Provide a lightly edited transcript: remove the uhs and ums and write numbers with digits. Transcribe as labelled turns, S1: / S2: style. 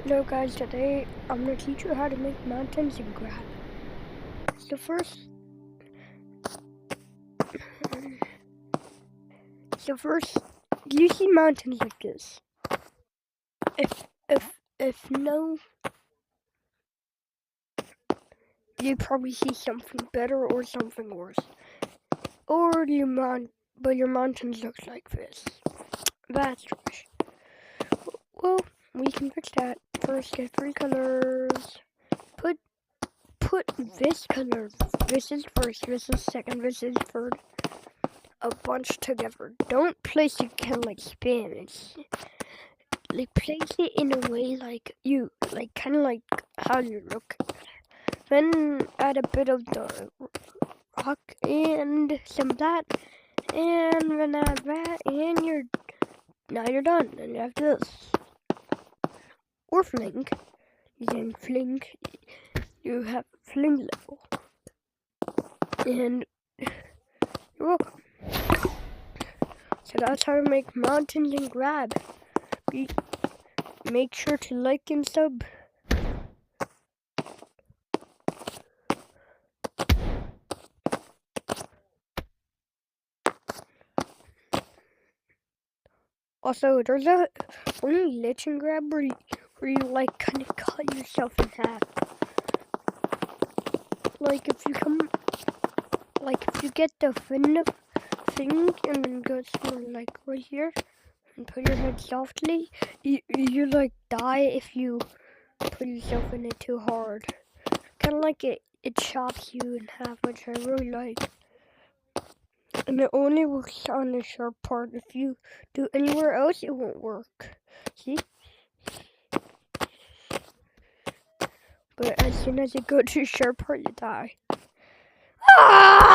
S1: Hello guys, today I'm going to teach you how to make mountains and grab. So first, you see mountains like this. If no, you probably see something better or something worse. Or but your mountains looks like this. That's trash. Well, we can fix that. First, get 3 colors. Put this color. This is first. This is second. This is third. A bunch together. Don't place it kind of like spin. It's like place it in a way like you like kind of like how you look. Then add a bit of the rock and some of that, and then add that, and now you're done. And you have this or fling. Then fling. You have fling level, and you're welcome. So that's how to make mountains and grab. Make sure to like and sub. Also, there's a only glitch and grab where you like kind of cut yourself in half. Like if you get the fin thing and then go somewhere like right here and put your head softly, you like die if you put yourself in it too hard. Kind of like it chops you in half, which I really like. And it only works on the sharp part. If you do anywhere else, it won't work. See? But as soon as you go to the sharp part, you die. Ah!